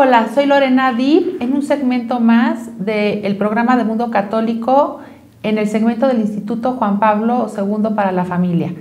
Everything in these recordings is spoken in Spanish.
Hola, soy Lorena Dib en un segmento más del programa de Mundo Católico en el segmento del Instituto Juan Pablo II para la Familia.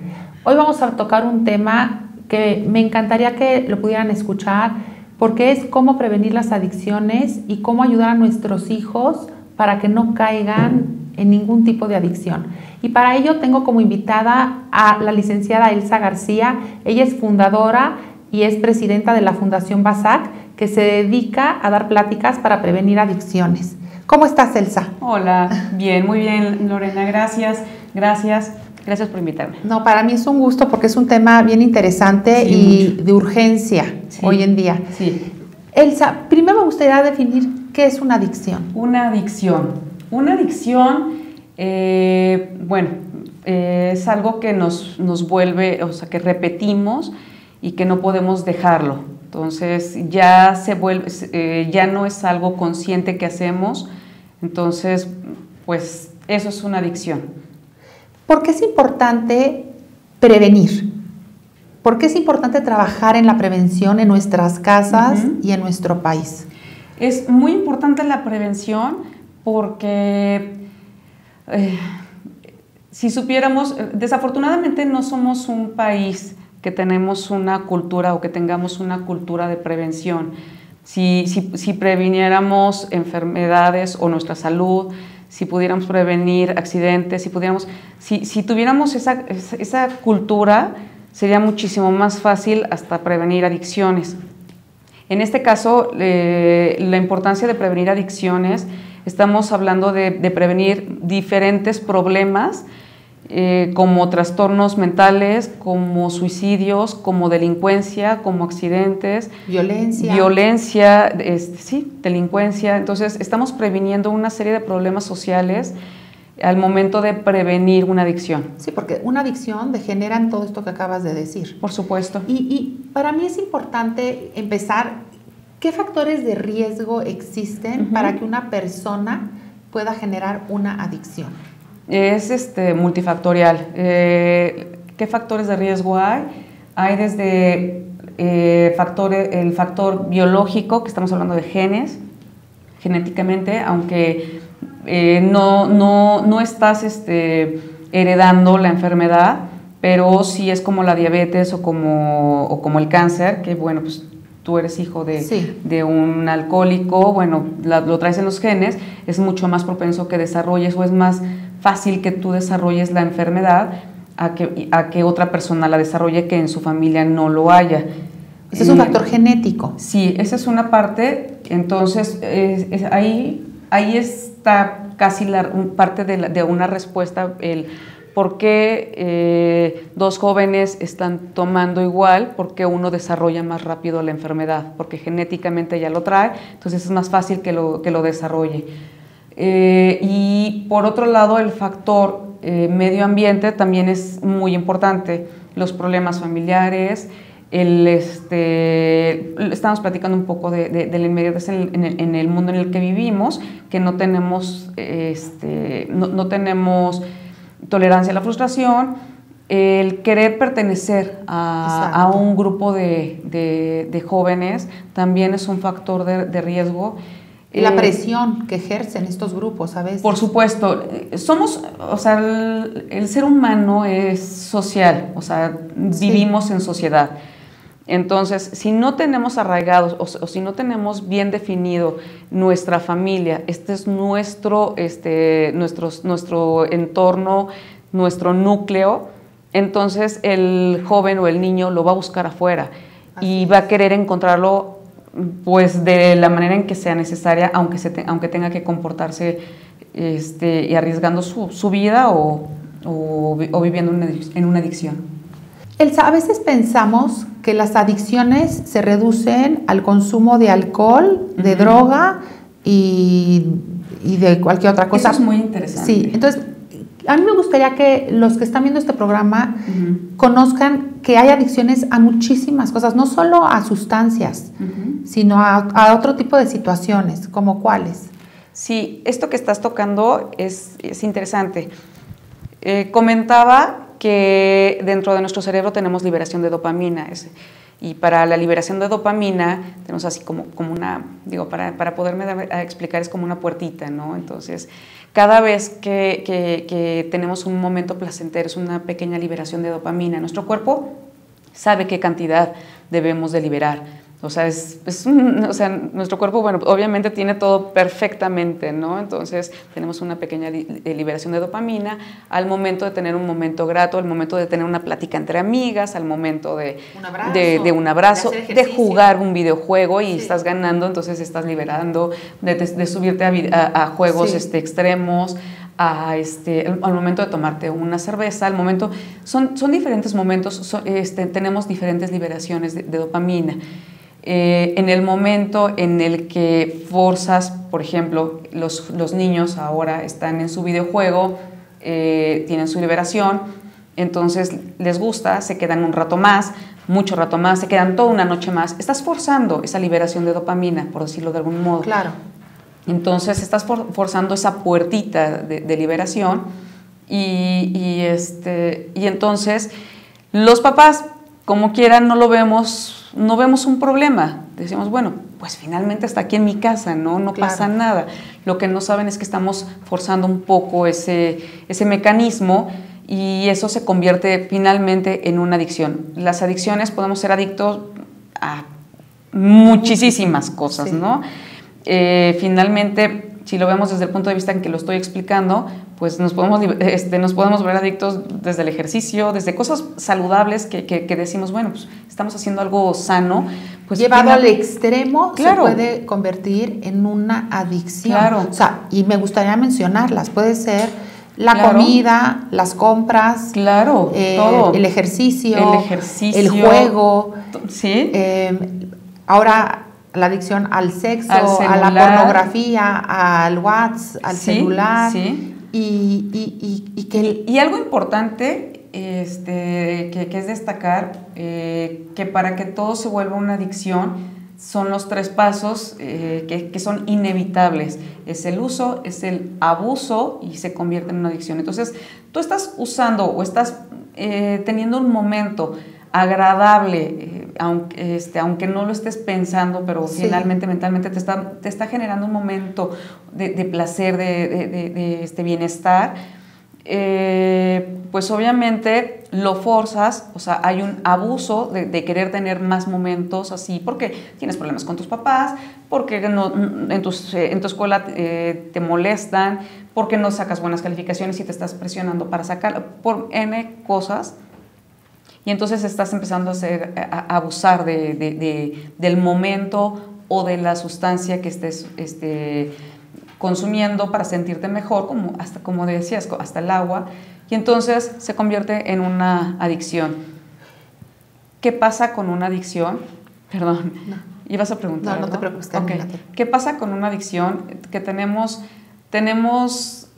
Hoy vamos a tocar un tema que me encantaría que lo pudieran escuchar porque es cómo prevenir las adicciones y cómo ayudar a nuestros hijos para que no caigan en ningún tipo de adicción. Y para ello tengo como invitada a la licenciada Elsa García. Ella es fundadora y es presidenta de la Fundación BASAC, que se dedica a dar pláticas para prevenir adicciones. ¿Cómo estás, Elsa? Hola, bien, muy bien, Lorena, gracias por invitarme. No, para mí es un gusto porque es un tema bien interesante y de urgencia hoy en día. Sí. Elsa, primero me gustaría definir qué es una adicción. Una adicción, es algo que nos vuelve, o sea, que repetimos y que no podemos dejarlo. Entonces ya ya no es algo consciente que hacemos, entonces pues eso es una adicción. ¿Por qué es importante prevenir? ¿Por qué es importante trabajar en la prevención en nuestras casas y en nuestro país? Es muy importante la prevención porque si supiéramos, desafortunadamente no somos un país que tenemos una cultura o que tengamos una cultura de prevención. Si previniéramos enfermedades o nuestra salud, si pudiéramos prevenir accidentes, si tuviéramos esa cultura, sería muchísimo más fácil hasta prevenir adicciones. En este caso, la importancia de prevenir adicciones, estamos hablando de prevenir diferentes problemas, como trastornos mentales, como suicidios, como delincuencia, como accidentes, violencia, delincuencia. Entonces, estamos previniendo una serie de problemas sociales al momento de prevenir una adicción. Sí, porque una adicción degenera en todo esto que acabas de decir. Por supuesto. Y para mí es importante empezar, ¿qué factores de riesgo existen para que una persona pueda generar una adicción? Es multifactorial. ¿Qué factores de riesgo hay? Hay desde el factor biológico, que estamos hablando de genes, genéticamente, aunque no estás heredando la enfermedad, pero sí es como la diabetes o como el cáncer, que bueno, pues tú eres hijo de un alcohólico, bueno, lo traes en los genes, es mucho más propenso que desarrolles o es más fácil que tú desarrolles la enfermedad a que otra persona la desarrolle que en su familia no lo haya. Ese es un factor genético. Sí, esa es una parte. Entonces, ahí está casi parte de una respuesta, el por qué dos jóvenes están tomando igual, porque uno desarrolla más rápido la enfermedad, porque genéticamente ya lo trae, entonces es más fácil que lo desarrolle. Y por otro lado, el factor medio ambiente también es muy importante, los problemas familiares, estamos platicando un poco del inmediatez en el mundo en el que vivimos, que no tenemos tolerancia a la frustración, el querer pertenecer a un grupo de jóvenes también es un factor de riesgo. La presión que ejercen estos grupos a veces. Por supuesto, el ser humano es social, vivimos en sociedad. Entonces, si no tenemos arraigados o si no tenemos bien definido nuestra familia, este es nuestro entorno, nuestro núcleo, entonces el joven o el niño lo va a buscar afuera y va a querer encontrarlo pues de la manera en que sea necesaria, aunque tenga que comportarse y arriesgando su vida o viviendo en una adicción. Elsa, a veces pensamos que las adicciones se reducen al consumo de alcohol, de droga y de cualquier otra cosa. Eso es muy interesante. Sí, entonces a mí me gustaría que los que están viendo este programa conozcan que hay adicciones a muchísimas cosas, no solo a sustancias, sino a otro tipo de situaciones, ¿como cuáles? Sí, esto que estás tocando es interesante. Comentaba que dentro de nuestro cerebro tenemos liberación de dopamina Y para la liberación de dopamina tenemos así como una, digo, para poderme explicar, es como una puertita, ¿no? Entonces, cada vez que tenemos un momento placentero, es una pequeña liberación de dopamina. Nuestro cuerpo sabe qué cantidad debemos de liberar. O sea, o sea, nuestro cuerpo, bueno, obviamente tiene todo perfectamente, ¿no? Entonces, tenemos una pequeña liberación de dopamina al momento de tener un momento grato, al momento de tener una plática entre amigas, al momento de un abrazo, de jugar un videojuego y estás ganando, entonces estás liberando, de subirte a juegos extremos, al momento de tomarte una cerveza, al momento, son diferentes momentos, tenemos diferentes liberaciones de dopamina. En el momento en el que forzas, por ejemplo, los niños ahora están en su videojuego, tienen su liberación, entonces les gusta, se quedan un rato más, mucho rato más, se quedan toda una noche más. Estás forzando esa liberación de dopamina, por decirlo de algún modo. Claro. Entonces estás forzando esa puertita de liberación y entonces los papás, como quieran, no vemos un problema. Decimos, bueno, pues finalmente está aquí en mi casa, no claro. Pasa nada. Lo que no saben es que estamos forzando un poco ese mecanismo y eso se convierte finalmente en una adicción. Las adicciones, podemos ser adictos a muchísimas cosas, sí. ¿No? Finalmente, si lo vemos desde el punto de vista en que lo estoy explicando, pues nos podemos ver adictos desde el ejercicio, desde cosas saludables que decimos, bueno, pues estamos haciendo algo sano. Pues llevado al extremo, claro. Se puede convertir en una adicción. Claro. O sea, y me gustaría mencionarlas, puede ser la claro. Comida, las compras, claro, todo. el ejercicio, el juego. Sí. Ahora la adicción al sexo, a la pornografía, al WhatsApp, al celular. Sí. Y algo importante que es destacar, que para que todo se vuelva una adicción son los 3 pasos que son inevitables. Es el uso, es el abuso y se convierte en una adicción. Entonces, tú estás usando o estás teniendo un momento agradable, aunque no lo estés pensando, pero sí. Finalmente, mentalmente te está generando un momento de placer, de bienestar, pues obviamente lo forzas, o sea, hay un abuso de querer tener más momentos así, porque tienes problemas con tus papás, porque en tu escuela te molestan, porque no sacas buenas calificaciones y te estás presionando para sacar, por N cosas. Y entonces estás empezando a abusar del momento o de la sustancia que estés consumiendo para sentirte mejor, como decías, hasta el agua, y entonces se convierte en una adicción. ¿Qué pasa con una adicción? Perdón, no. ¿Ibas a preguntar? No te preocupes. Okay. ¿Qué pasa con una adicción? Que tenemos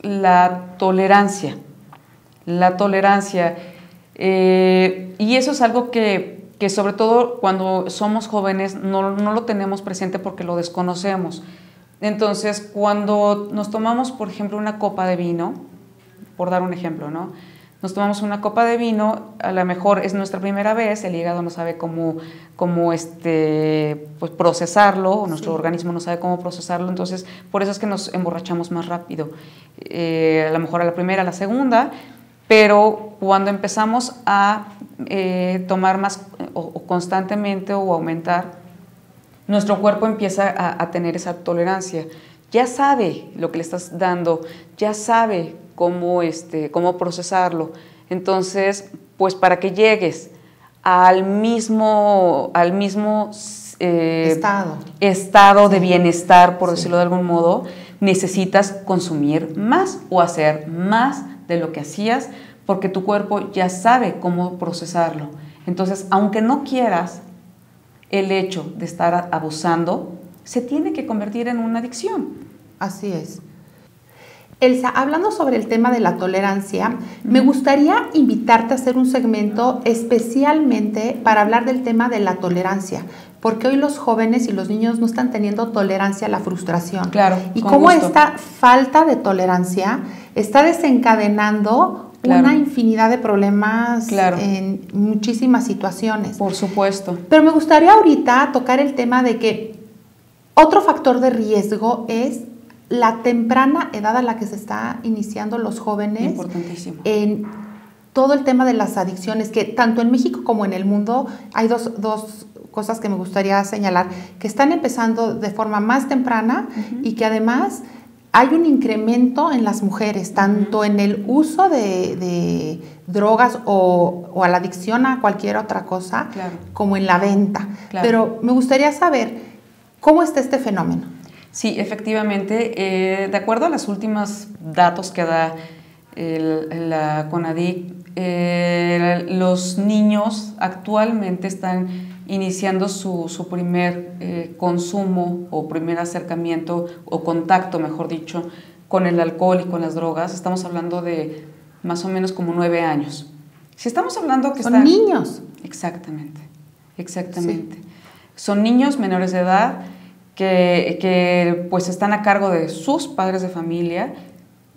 la tolerancia. Y eso es algo que sobre todo cuando somos jóvenes no lo tenemos presente porque lo desconocemos. Entonces, cuando nos tomamos, por ejemplo, una copa de vino, por dar un ejemplo, ¿no? Nos tomamos una copa de vino, a lo mejor es nuestra primera vez, el hígado no sabe cómo pues procesarlo, o nuestro sí. organismo no sabe cómo procesarlo, entonces por eso es que nos emborrachamos más rápido. A lo mejor a la primera, a la segunda, pero cuando empezamos a tomar más o constantemente o aumentar, nuestro cuerpo empieza a tener esa tolerancia. Ya sabe lo que le estás dando, ya sabe cómo procesarlo. Entonces, pues para que llegues al mismo estado de bienestar, por decirlo de algún modo, necesitas consumir más o hacer más de lo que hacías, porque tu cuerpo ya sabe cómo procesarlo. Entonces, aunque no quieras, el hecho de estar abusando se tiene que convertir en una adicción. Así es. Elsa, hablando sobre el tema de la tolerancia, me gustaría invitarte a hacer un segmento especialmente para hablar del tema de la tolerancia, porque hoy los jóvenes y los niños no están teniendo tolerancia a la frustración. Claro, y cómo esta falta de tolerancia está desencadenando Claro. una infinidad de problemas Claro. en muchísimas situaciones. Por supuesto. Pero me gustaría ahorita tocar el tema de que otro factor de riesgo es la temprana edad a la que se está iniciando los jóvenes. Importantísimo. En todo el tema de las adicciones, que tanto en México como en el mundo hay dos cosas que me gustaría señalar, que están empezando de forma más temprana y que además hay un incremento en las mujeres, tanto en el uso de drogas o a la adicción a cualquier otra cosa, Claro. como en la venta. Claro. Pero me gustaría saber cómo está este fenómeno. Sí, efectivamente, de acuerdo a los últimos datos que da la CONADIC, los niños actualmente están iniciando su primer consumo o primer acercamiento o contacto, mejor dicho, con el alcohol y con las drogas. Estamos hablando de más o menos como 9 años. Si estamos hablando que Son niños. Exactamente. Sí. Son niños menores de edad que pues están a cargo de sus padres de familia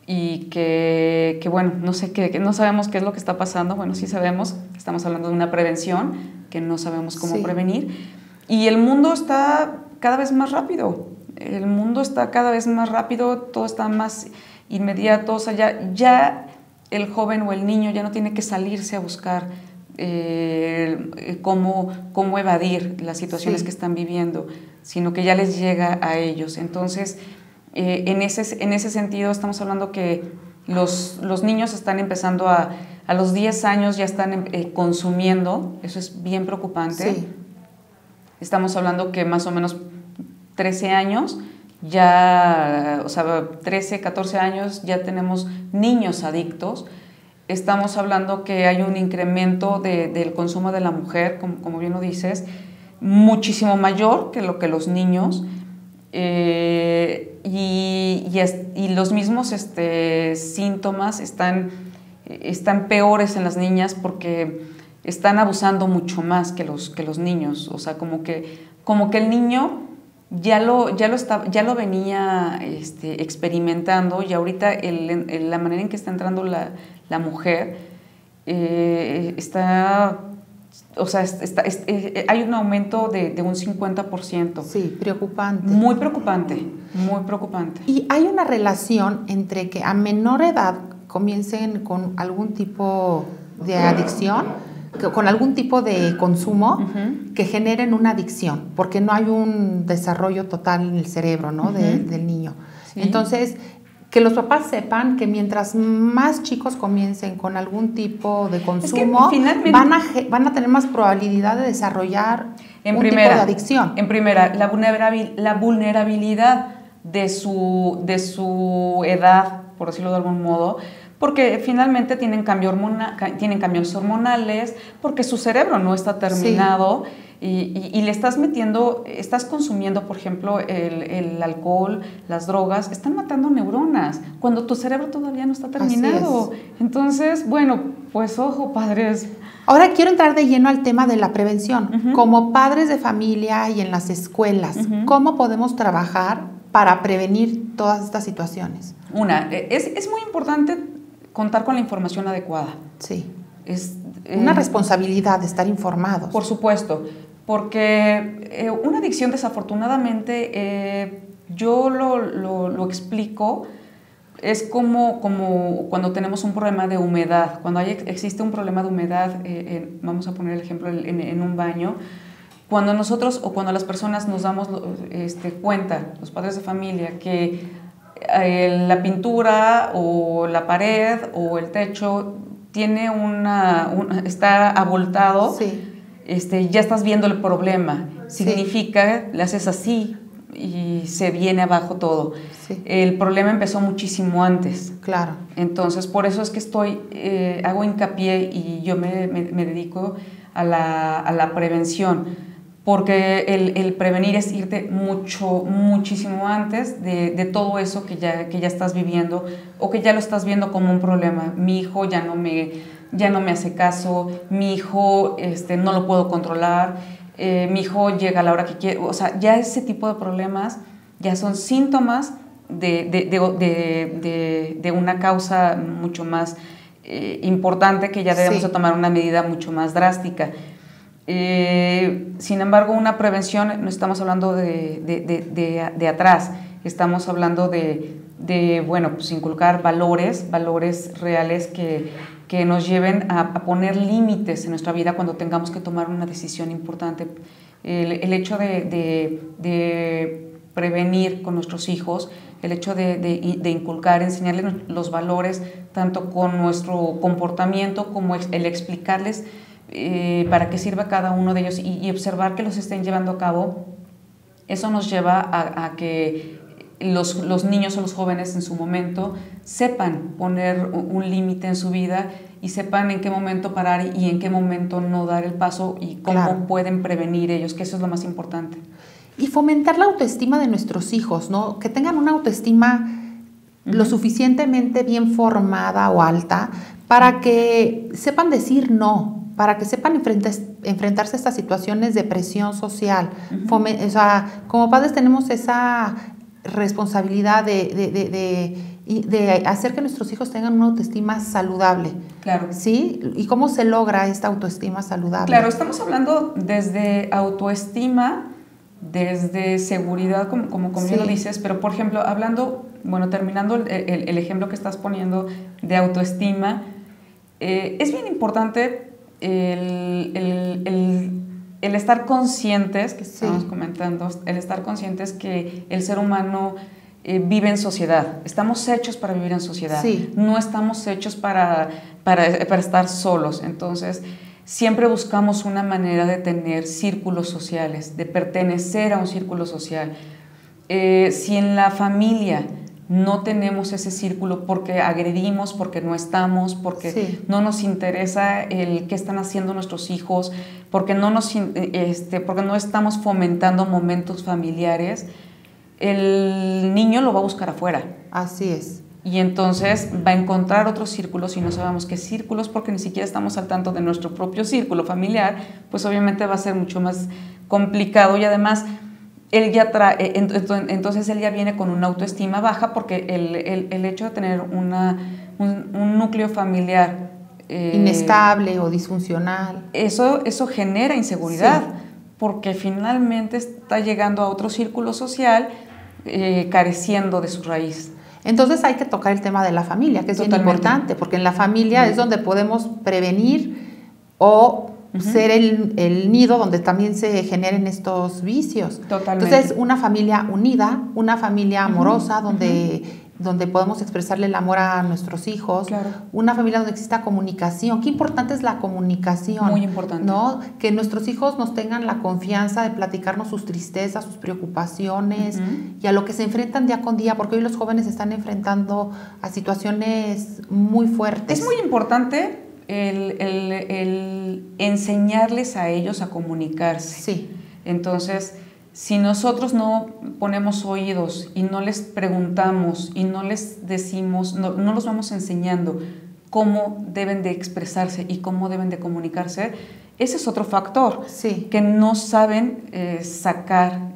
y que bueno, no sabemos qué es lo que está pasando. Bueno, sí sabemos, estamos hablando de una prevención, que no sabemos cómo prevenir. Y el mundo está cada vez más rápido. El mundo está cada vez más rápido, todo está más inmediato. O sea, ya el joven o el niño ya no tiene que salirse a buscar cómo evadir las situaciones que están viviendo, sino que ya les llega a ellos. Entonces, en ese sentido estamos hablando que los niños están empezando a los 10 años ya están consumiendo. Eso es bien preocupante. Sí. Estamos hablando que más o menos 13 años ya, o sea, 13, 14 años ya tenemos niños adictos. Estamos hablando que hay un incremento del consumo de la mujer, como bien lo dices, muchísimo mayor que lo que los niños, y los mismos síntomas están peores en las niñas porque están abusando mucho más que los niños. O sea, como que el niño ya lo venía experimentando, y ahorita la manera en que está entrando la mujer hay un aumento de un 50%. Sí, preocupante. Muy preocupante, muy preocupante. Y hay una relación entre que a menor edad comiencen con algún tipo de adicción, con algún tipo de consumo que generen una adicción, porque no hay un desarrollo total en el cerebro, ¿no? del niño. Sí. Entonces, que los papás sepan que mientras más chicos comiencen con algún tipo de consumo, van a tener más probabilidad de desarrollar tipo de adicción. En primera, la vulnerabilidad de su edad, por decirlo de algún modo, porque finalmente tienen cambios hormonales, porque su cerebro no está terminado. Sí. Y le estás consumiendo, por ejemplo, el alcohol, las drogas, están matando neuronas cuando tu cerebro todavía no está terminado. Entonces, bueno, pues ojo, padres. Ahora quiero entrar de lleno al tema de la prevención. Como padres de familia y en las escuelas, ¿cómo podemos trabajar para prevenir todas estas situaciones? Es muy importante contar con la información adecuada. Sí. Es una responsabilidad de estar informados. Por supuesto, porque una adicción, desafortunadamente, yo lo explico, es como cuando tenemos un problema de humedad. Cuando existe un problema de humedad, vamos a poner el ejemplo en un baño, cuando nosotros o cuando las personas nos damos cuenta, los padres de familia, que la pintura o la pared o el techo tiene está abultado, ya estás viendo el problema. Significa, le haces así y se viene abajo todo. Sí. El problema empezó muchísimo antes. Claro. Entonces, por eso es que hago hincapié y yo me dedico a la prevención. Porque el prevenir es irte muchísimo antes de todo eso que ya estás viviendo o que ya lo estás viendo como un problema. Mi hijo ya no me hace caso, mi hijo no lo puedo controlar, mi hijo llega a la hora que quiere. O sea, ya ese tipo de problemas ya son síntomas de una causa mucho más importante que ya debemos de tomar una medida mucho más drástica. Sin embargo, una prevención, no estamos hablando de atrás, estamos hablando de bueno, pues inculcar valores reales que nos lleven a poner límites en nuestra vida cuando tengamos que tomar una decisión importante. El hecho de prevenir con nuestros hijos, el hecho de inculcar, enseñarles los valores, tanto con nuestro comportamiento como el explicarles para qué sirve cada uno de ellos y observar que los estén llevando a cabo, eso nos lleva a que los niños o los jóvenes en su momento sepan poner un límite en su vida y sepan en qué momento parar y en qué momento no dar el paso y cómo pueden prevenir ellos, que eso es lo más importante. Y fomentar la autoestima de nuestros hijos, ¿no? Que tengan una autoestima lo suficientemente bien formada o alta para que sepan decir no, para que sepan enfrentarse a estas situaciones de presión social. O sea, como padres tenemos esa responsabilidad de hacer que nuestros hijos tengan una autoestima saludable. Claro. ¿Sí? ¿Y cómo se logra esta autoestima saludable? Claro, estamos hablando desde autoestima, desde seguridad, como bien lo dices, pero por ejemplo, terminando el ejemplo que estás poniendo de autoestima, es bien importante el estar conscientes, que estamos comentando, el estar conscientes que el ser humano vive en sociedad. Estamos hechos para vivir en sociedad. No estamos hechos para estar solos. Entonces, siempre buscamos una manera de tener círculos sociales, de pertenecer a un círculo social. Si en la familia no tenemos ese círculo porque agredimos, porque no estamos, porque no nos interesa el qué están haciendo nuestros hijos, porque no estamos fomentando momentos familiares, el niño lo va a buscar afuera. Así es. Y entonces va a encontrar otros círculos y no sabemos qué círculos porque ni siquiera estamos al tanto de nuestro propio círculo familiar, pues obviamente va a ser mucho más complicado y además él ya entonces él ya viene con una autoestima baja porque el hecho de tener un núcleo familiar inestable o disfuncional, eso genera inseguridad porque finalmente está llegando a otro círculo social careciendo de su raíz. Entonces hay que tocar el tema de la familia, que es bien importante, porque en la familia es donde podemos prevenir o ser el nido donde también se generen estos vicios. Totalmente. Entonces, una familia unida, una familia amorosa, donde podemos expresarle el amor a nuestros hijos, una familia donde exista comunicación. Qué importante es la comunicación. Muy importante. ¿No? Que nuestros hijos nos tengan la confianza de platicarnos sus tristezas, sus preocupaciones y a lo que se enfrentan día con día, porque hoy los jóvenes se están enfrentando a situaciones muy fuertes. Es muy importante el enseñarles a ellos a comunicarse. Sí. Entonces, si nosotros no ponemos oídos y no les preguntamos y no les decimos, no los vamos enseñando cómo deben de expresarse y cómo deben de comunicarse, ese es otro factor que no saben sacar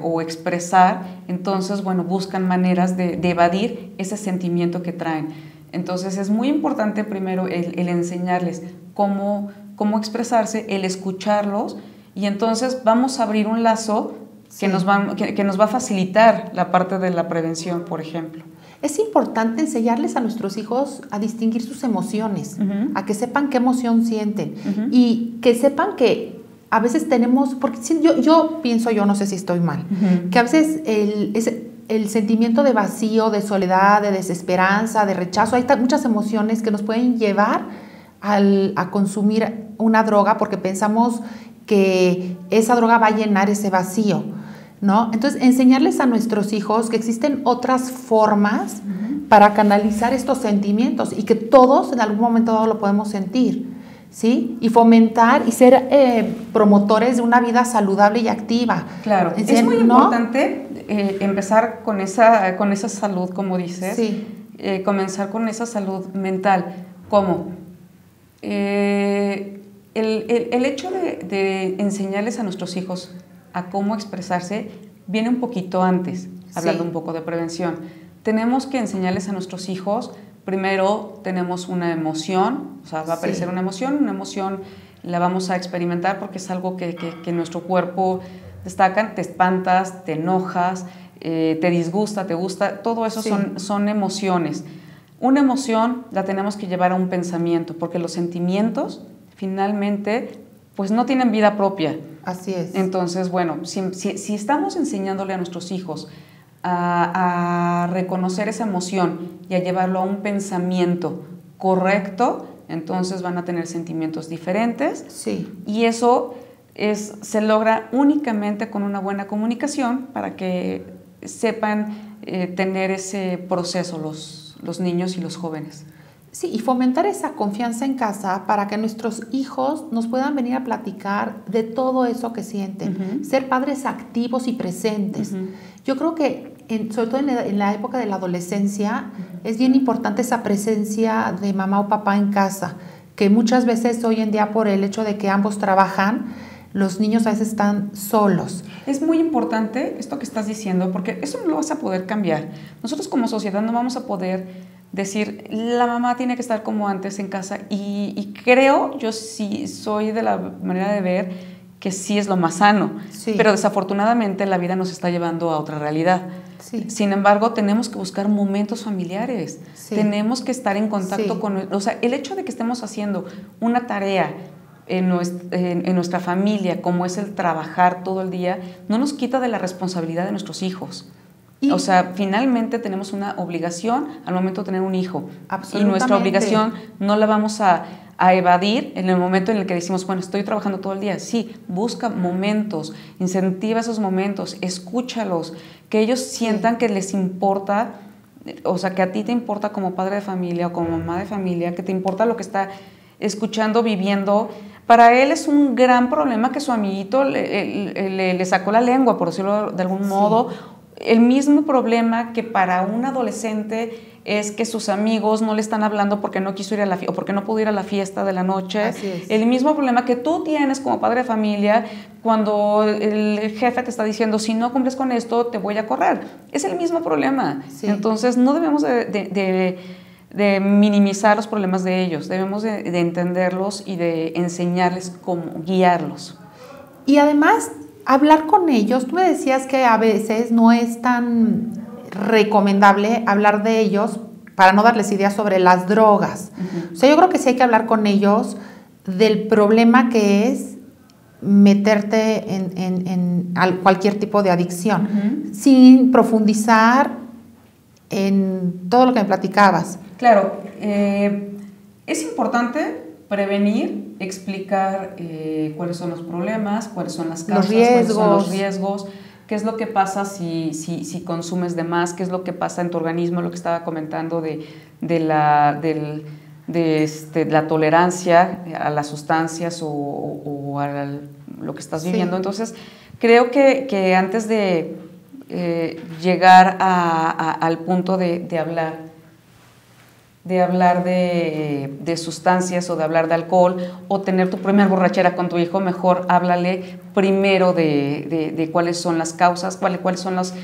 o expresar, entonces, bueno, buscan maneras de evadir ese sentimiento que traen. Entonces, es muy importante primero el enseñarles cómo expresarse, el escucharlos, y entonces vamos a abrir un lazo que nos va a facilitar la parte de la prevención, por ejemplo. Es importante enseñarles a nuestros hijos a distinguir sus emociones, a que sepan qué emoción sienten y que sepan que a veces tenemos, porque yo pienso, yo no sé si estoy mal, que a veces el sentimiento de vacío, de soledad, de desesperanza, de rechazo, hay muchas emociones que nos pueden llevar a consumir una droga porque pensamos que esa droga va a llenar ese vacío, ¿no? Entonces, enseñarles a nuestros hijos que existen otras formas para canalizar estos sentimientos y que todos en algún momento dado lo podemos sentir, ¿sí? Y fomentar y ser promotores de una vida saludable y activa. Claro, es muy importante empezar con esa salud, como dices, comenzar con esa salud mental. ¿Cómo? El hecho de enseñarles a nuestros hijos a cómo expresarse viene un poquito antes, hablando un poco de prevención. Tenemos que enseñarles a nuestros hijos Primero tenemos una emoción, o sea, va a aparecer una emoción la vamos a experimentar porque es algo que nuestro cuerpo destaca, te espantas, te enojas, te disgusta, te gusta, todo eso son emociones. Una emoción la tenemos que llevar a un pensamiento, porque los sentimientos finalmente pues no tienen vida propia. Así es. Entonces, bueno, si estamos enseñándole a nuestros hijos a reconocer esa emoción y a llevarlo a un pensamiento correcto, entonces van a tener sentimientos diferentes. Sí. Y eso se logra únicamente con una buena comunicación para que sepan tener ese proceso los niños y los jóvenes. Sí, y fomentar esa confianza en casa para que nuestros hijos nos puedan venir a platicar de todo eso que sienten. Ser padres activos y presentes. Yo creo que, sobre todo en la época de la adolescencia, es bien importante esa presencia de mamá o papá en casa, que muchas veces hoy en día por el hecho de que ambos trabajan, los niños a veces están solos. Es muy importante esto que estás diciendo, porque eso no lo vas a poder cambiar. Nosotros como sociedad no vamos a poder decir, la mamá tiene que estar como antes en casa, y creo, yo sí soy de la manera de ver que sí es lo más sano, pero desafortunadamente la vida nos está llevando a otra realidad. Sin embargo, tenemos que buscar momentos familiares, tenemos que estar en contacto con, o sea, el hecho de que estemos haciendo una tarea en nuestra familia, como es el trabajar todo el día, no nos quita de la responsabilidad de nuestros hijos. O sea, finalmente tenemos una obligación al momento de tener un hijo. Y nuestra obligación no la vamos a evadir en el momento en el que decimos, bueno, estoy trabajando todo el día. Sí, busca momentos, incentiva esos momentos, escúchalos, que ellos sientan que les importa, o sea, que a ti te importa como padre de familia o como mamá de familia, que te importa lo que está escuchando, viviendo. Para él es un gran problema que su amiguito le sacó la lengua, por decirlo de algún modo. El mismo problema que para un adolescente es que sus amigos no le están hablando porque no quiso ir a la o porque no pudo ir a la fiesta de la noche. Así es. El mismo problema que tú tienes como padre de familia cuando el jefe te está diciendo, si no cumples con esto, te voy a correr. Es el mismo problema. Entonces, no debemos de minimizar los problemas de ellos. Debemos de entenderlos y de enseñarles cómo guiarlos. Y además, hablar con ellos, tú me decías que a veces no es tan recomendable hablar de ellos para no darles ideas sobre las drogas. O sea, yo creo que sí hay que hablar con ellos del problema que es meterte en cualquier tipo de adicción, sin profundizar en todo lo que me platicabas. Claro, es importante prevenir, explicar cuáles son los problemas, cuáles son las causas, cuáles son los riesgos, qué es lo que pasa si consumes de más, qué es lo que pasa en tu organismo, lo que estaba comentando de la tolerancia a las sustancias o a lo que estás viviendo. Entonces, creo que antes de llegar al punto de hablar de sustancias o de hablar de alcohol o tener tu primera borrachera con tu hijo, mejor háblale primero de cuáles son las causas, cuáles son los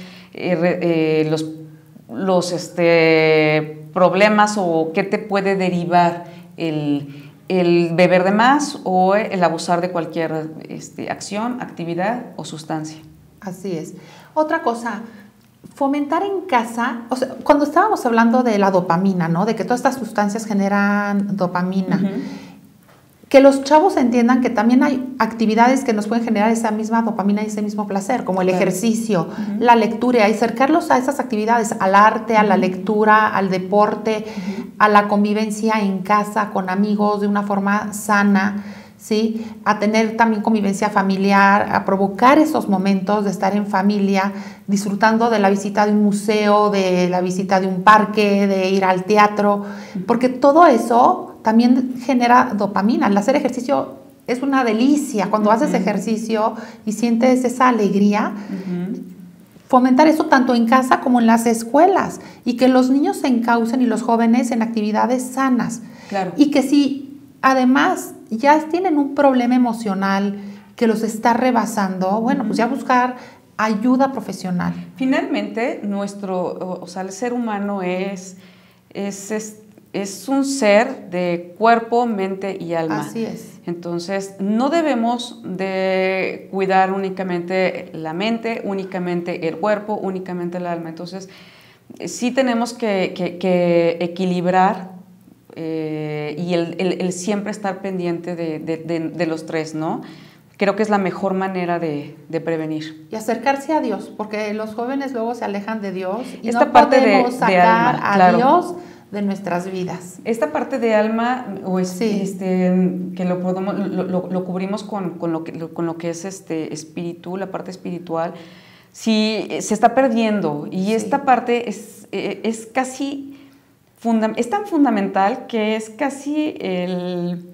problemas o qué te puede derivar el beber de más o el abusar de cualquier acción, actividad o sustancia. Así es. Otra cosa, fomentar en casa, o sea, cuando estábamos hablando de la dopamina, ¿no? De que todas estas sustancias generan dopamina, que los chavos entiendan que también hay actividades que nos pueden generar esa misma dopamina y ese mismo placer, como el ejercicio, la lectura, y acercarlos a esas actividades, al arte, a la lectura, al deporte, a la convivencia en casa con amigos de una forma sana, ¿sí? A tener también convivencia familiar, a provocar esos momentos de estar en familia, disfrutando de la visita de un museo, de la visita de un parque, de ir al teatro, porque todo eso también genera dopamina. El hacer ejercicio es una delicia. Cuando haces ejercicio y sientes esa alegría, fomentar eso tanto en casa como en las escuelas y que los niños se encaucen y los jóvenes en actividades sanas. Claro. Y que si además ya tienen un problema emocional que los está rebasando, bueno, pues ya buscar ayuda profesional. Finalmente, el ser humano es es un ser de cuerpo, mente y alma. Así es. Entonces, no debemos de cuidar únicamente la mente, únicamente el cuerpo, únicamente el alma. Entonces, sí tenemos que equilibrar y el siempre estar pendiente de los tres, ¿no? Creo que es la mejor manera de prevenir. Y acercarse a Dios, porque los jóvenes luego se alejan de Dios y esta no parte podemos de sacar alma, a claro. Dios de nuestras vidas. Esta parte de alma, Sí. que lo cubrimos con lo que es espíritu, la parte espiritual, sí se está perdiendo. Y Sí. esta parte es casi, es tan fundamental que es casi el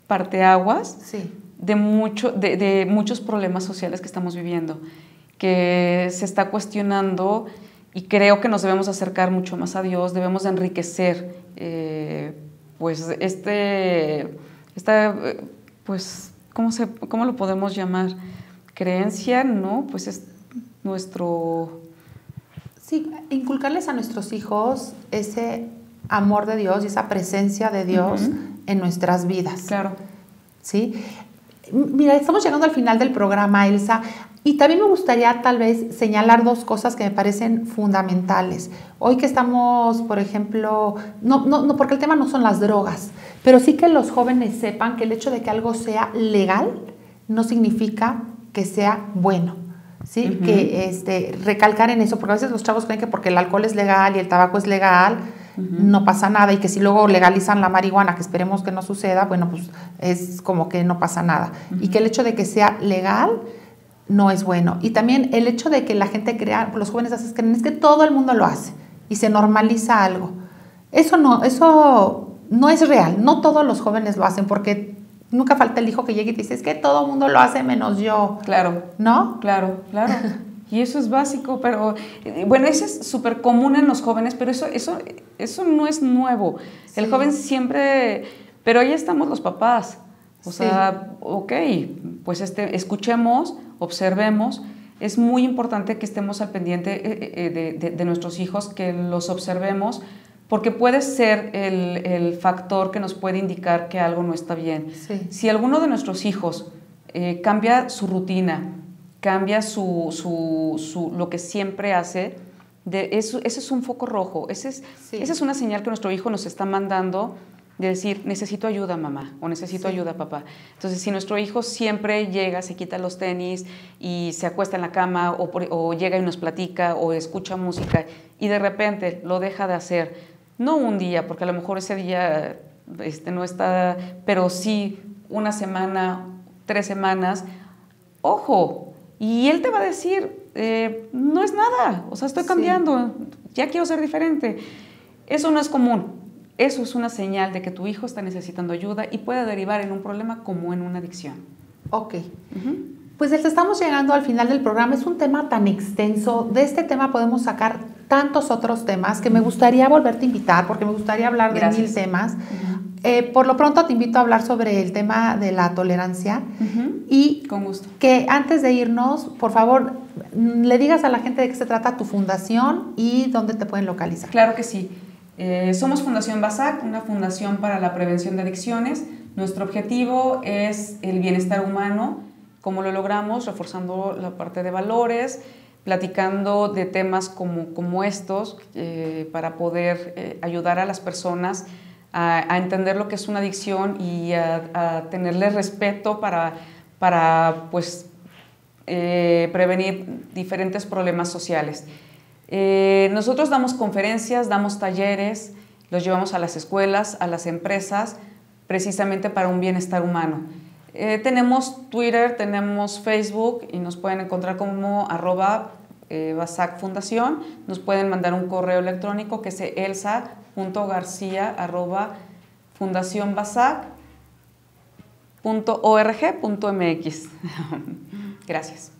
parteaguas Sí. de muchos problemas sociales que estamos viviendo, que se está cuestionando. Y creo que nos debemos acercar mucho más a Dios, debemos de enriquecer, pues, pues, ¿cómo lo podemos llamar? Creencia, ¿no? Pues es nuestro... Sí, inculcarles a nuestros hijos ese amor de Dios y esa presencia de Dios en nuestras vidas. Claro. ¿Sí? Mira, estamos llegando al final del programa, Elsa, y también me gustaría tal vez señalar dos cosas que me parecen fundamentales. Hoy que estamos, por ejemplo, no, porque el tema no son las drogas, pero sí que los jóvenes sepan que el hecho de que algo sea legal no significa que sea bueno. ¿Sí? Que recalcar en eso, porque a veces los chavos creen que porque el alcohol es legal y el tabaco es legal, no pasa nada, y que si luego legalizan la marihuana, que esperemos que no suceda, bueno, pues es como que no pasa nada. Y que el hecho de que sea legal no es bueno. Y también el hecho de que la gente crea, los jóvenes creen, es que todo el mundo lo hace y se normaliza algo. Eso no es real, no todos los jóvenes lo hacen, porque nunca falta el hijo que llegue y te dice, es que todo el mundo lo hace menos yo. Claro. ¿No? Claro. Y eso es básico, pero bueno, eso es súper común en los jóvenes, pero eso no es nuevo. Sí. El joven siempre, pero ahí estamos los papás. O sea, ok, pues escuchemos, observemos. Es muy importante que estemos al pendiente de nuestros hijos, que los observemos, porque puede ser el factor que nos puede indicar que algo no está bien. Sí. Si alguno de nuestros hijos cambia su rutina, cambia lo que siempre hace, ese es un foco rojo, esa es una señal que nuestro hijo nos está mandando de decir, necesito ayuda, mamá, o necesito ayuda, papá. Entonces, si nuestro hijo siempre llega, se quita los tenis y se acuesta en la cama, o llega y nos platica, o escucha música, y de repente lo deja de hacer, no un día, porque a lo mejor ese día no está, pero sí una semana, 3 semanas, ojo, y él te va a decir, no es nada, o sea, estoy cambiando, ya quiero ser diferente. Eso no es común. Eso es una señal de que tu hijo está necesitando ayuda y puede derivar en un problema como en una adicción. Ok. Pues estamos llegando al final del programa. Es un tema tan extenso. De este tema podemos sacar tantos otros temas que me gustaría volverte a invitar, porque me gustaría hablar de 1000 temas. Por lo pronto te invito a hablar sobre el tema de la tolerancia. Y con gusto. Que antes de irnos, por favor, le digas a la gente de qué se trata tu fundación y dónde te pueden localizar. Claro que sí. Somos Fundación BASAC, una fundación para la prevención de adicciones. Nuestro objetivo es el bienestar humano. ¿Cómo lo logramos? Reforzando la parte de valores, platicando de temas como estos, para poder ayudar a las personas a entender lo que es una adicción y a tenerle respeto para pues, prevenir diferentes problemas sociales. Nosotros damos conferencias, damos talleres, los llevamos a las escuelas, a las empresas, precisamente para un bienestar humano. Tenemos Twitter, tenemos Facebook y nos pueden encontrar como @BASAC Fundación. Nos pueden mandar un correo electrónico que es elsa.garcia@fundacionbasac.org.mx. Gracias.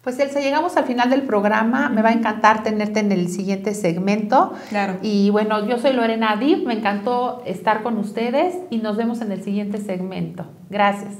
Pues Elsa, llegamos al final del programa. Me va a encantar tenerte en el siguiente segmento. Claro. Y bueno, yo soy Lorena Adib, me encantó estar con ustedes y nos vemos en el siguiente segmento. Gracias.